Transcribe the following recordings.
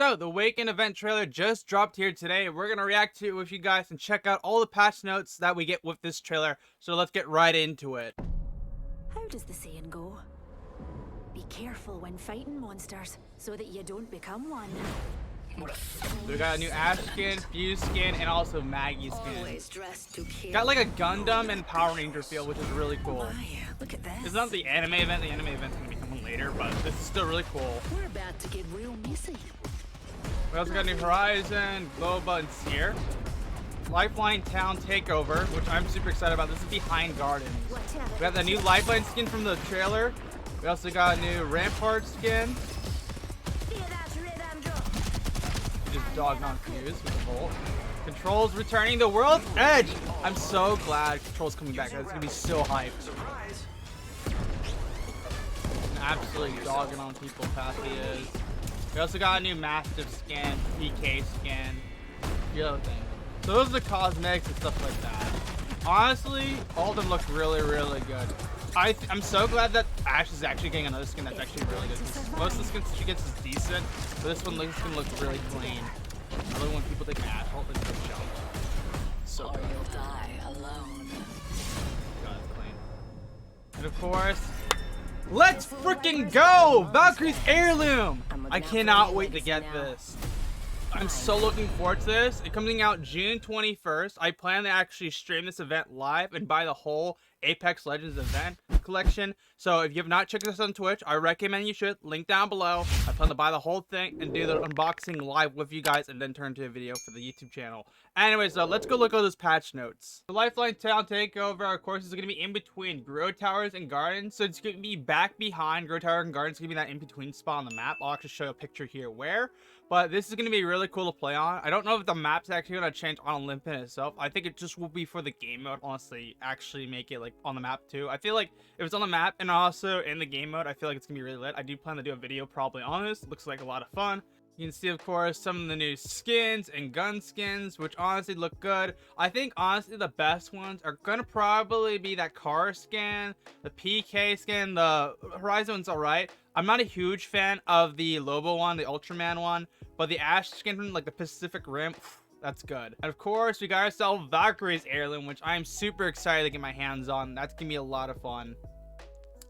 So, the Awaken event trailer just dropped here today. We're going to react to it with you guys and check out all the patch notes that we get with this trailer. So, let's get right into it. How does the saying go? Be careful when fighting monsters, so that you don't become one. We got a new Ash skin, Fuse skin, and also Maggie skin. Got like a Gundam and Power Ranger feel, which is really cool. Oh my, look at this. It's not the anime event. The anime event's going to be coming later, but this is still really cool. We're about to get real messy. We also got new Horizon, Globa, and Seer. Lifeline Town Takeover, which I'm super excited about. This is behind Gardens. We got the new Lifeline skin from the trailer. We also got a new Rampart skin. Just dogged on Fuse with the Volt. Control's returning to World's Edge. I'm so glad Control's coming back. That's gonna be so hyped. And absolutely dogging on people. Pathy is. We also got a new Mastiff skin, PK skin, the other thing. So those are the cosmetics and stuff like that. Honestly, all of them look really, really good. I'm so glad that Ash is actually getting another skin that's actually really good. Most of the skins she gets is decent, but this one looks gonna look really clean. I love when people take an Ash ult and just jump. So good. You'll die alone. God, it's clean. And of course, let's freaking go! Valkyrie's Heirloom! I cannot wait to get this. I'm so looking forward to this. It's coming out June 21st. I plan to actually stream this event live and buy the whole Apex Legends event collection. So if you have not checked this on Twitch, I recommend you should. Link down below. I plan to buy the whole thing and do the unboxing live with you guys and then turn to a video for the YouTube channel. Anyways, let's go look at those patch notes. The Lifeline Town Takeover, of course, is going to be in between Grow Towers and Gardens. So it's going to be back behind Grow Tower and Gardens. It's going to be that in-between spot on the map. I'll actually show you a picture here where. But this is going to be really cool to play on. I don't know if the map's actually going to change on Olympia itself. I think it just will be for the game mode, honestly, actually make it like on the map too. I feel like if it's on the map and also in the game mode, I feel like it's going to be really lit. I do plan to do a video probably on this. It looks like a lot of fun. You can see, of course, some of the new skins and gun skins, which honestly look good. I think, honestly, the best ones are going to probably be that car skin, the PK skin, the Horizon one's alright. I'm not a huge fan of the Lobo one, the Ultraman one, but the Ash skin from, like, the Pacific Rim, that's good. And, of course, we got ourselves Valkyrie's Heirloom, which I am super excited to get my hands on. That's going to be a lot of fun.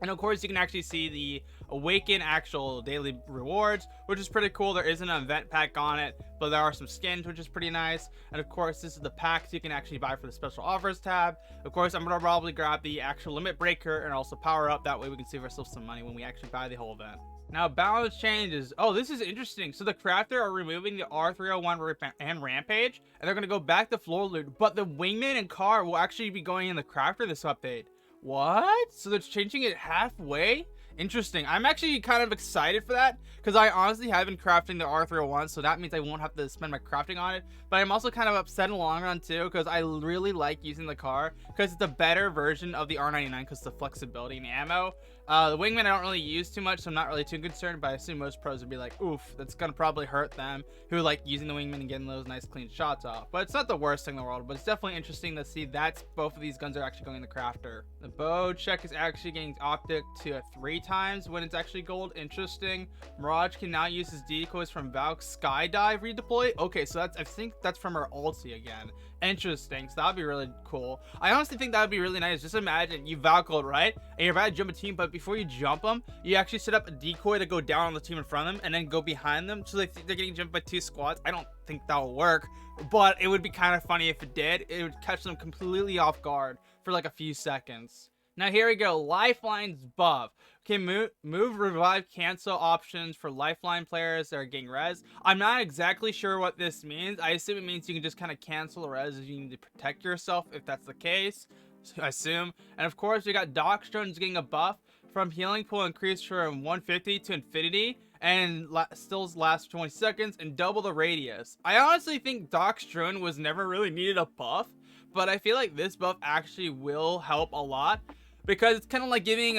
And of course, you can actually see the Awaken actual daily rewards, which is pretty cool. There isn't an event pack on it, but there are some skins, which is pretty nice. And of course, this is the packs you can actually buy for the special offers tab. Of course, I'm going to probably grab the actual limit breaker and also power up. That way we can save ourselves some money when we actually buy the whole event. Now, balance changes. Oh, this is interesting. So the crafter are removing the R301 and Rampage, and they're going to go back to floor loot. But the Wingman and car will actually be going in the crafter this update. What? So they're changing it halfway? Interesting. I'm actually kind of excited for that because I honestly have been crafting the R301, so that means I won't have to spend my crafting on it. But I'm also kind of upset in the long run too because I really like using the car because it's a better version of the R99 because the flexibility and the ammo. The Wingman I don't really use too much, so I'm not really too concerned, but I assume most pros would be like, oof, that's gonna probably hurt them who like using the Wingman and getting those nice clean shots off. But it's not the worst thing in the world, but it's definitely interesting to see that both of these guns are actually going in the crafter. The bow check is actually getting optic to 3 times when it's actually gold. Interesting. Mirage can now use his decoys from Valk's Skydive redeploy. Okay, so I think that's from her ulti again. Interesting. So that would be really cool. I honestly think that would be really nice. Just imagine you Valkyrie, right? And you're about to jump a team, but before you jump them, you actually set up a decoy to go down on the team in front of them and then go behind them. So they're getting jumped by 2 squads. I don't think that will work, but it would be kind of funny if it did. It would catch them completely off guard for like a few seconds. Now here we go, Lifeline's buff. Okay, move, revive, cancel options for Lifeline players that are getting res. I'm not exactly sure what this means. I assume it means you can just kind of cancel a res if you need to protect yourself, if that's the case. So I assume. And of course, we got Doc Stone's getting a buff from healing pool increased from 150 to infinity and still lasts 20 seconds and double the radius. I honestly think Doc Strone was never really needed a buff, but I feel like this buff actually will help a lot. because it's kind of like giving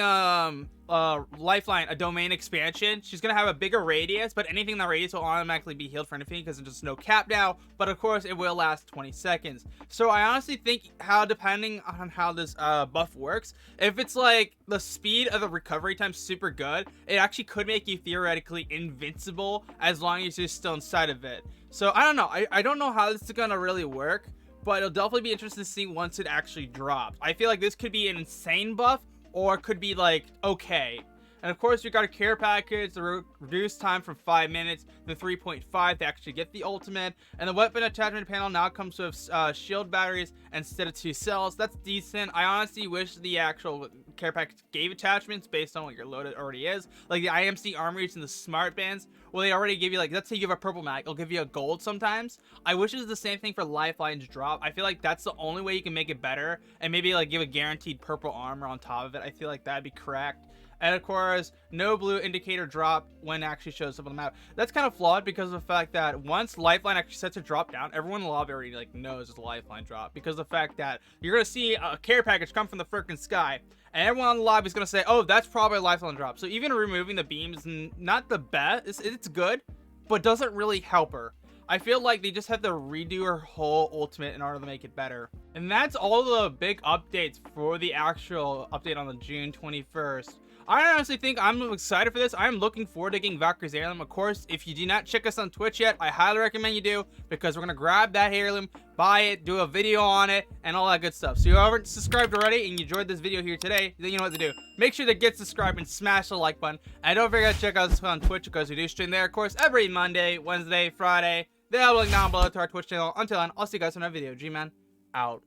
lifeline a domain expansion. She's gonna have a bigger radius, but anything in the radius will automatically be healed for anything because there's no cap now, but of course it will last 20 seconds. So I honestly think how, depending on how this buff works, if it's like the speed of the recovery time super good, it actually could make you theoretically invincible as long as you're still inside of it. So I don't know, I don't know how this is gonna really work, but it'll definitely be interesting to see once it actually drops. I feel like this could be an insane buff, or it could be like okay. And of course, we got a care package, the reduced time from 5 minutes to 3.5 to actually get the ultimate. And the weapon attachment panel now comes with shield batteries instead of 2 cells. That's decent. I honestly wish the actual care package gave attachments based on what your load already is. Like the IMC armories and the smart bands, well, they already give you, like, let's say you have a purple mag, it'll give you a gold sometimes. I wish it was the same thing for Lifeline's drop. I feel like that's the only way you can make it better, and maybe like give a guaranteed purple armor on top of it. I feel like that'd be correct. And of course, no blue indicator drop when it actually shows up on the map. That's kind of flawed because of the fact that once Lifeline actually sets a drop down, everyone in the lobby already like knows it's a Lifeline drop, because of the fact that you're gonna see a care package come from the freaking sky, and everyone in the lobby is gonna say, "Oh, that's probably a Lifeline drop." So even removing the beam is not the best. It's good, but doesn't really help her. I feel like they just have to redo her whole ultimate in order to make it better. And that's all the big updates for the actual update on the June 21st. I honestly think I'm excited for this. I'm looking forward to getting Valkyrie's heirloom. Of course, if you do not check us on Twitch yet, I highly recommend you do, because we're going to grab that heirloom, buy it, do a video on it, and all that good stuff. So if you haven't subscribed already and you enjoyed this video here today, then you know what to do. Make sure to get subscribed and smash the like button. And don't forget to check us on Twitch, because we do stream there, of course, every Monday, Wednesday, Friday. They'll link down below to our Twitch channel. Until then, I'll see you guys in another video. G-Man, out.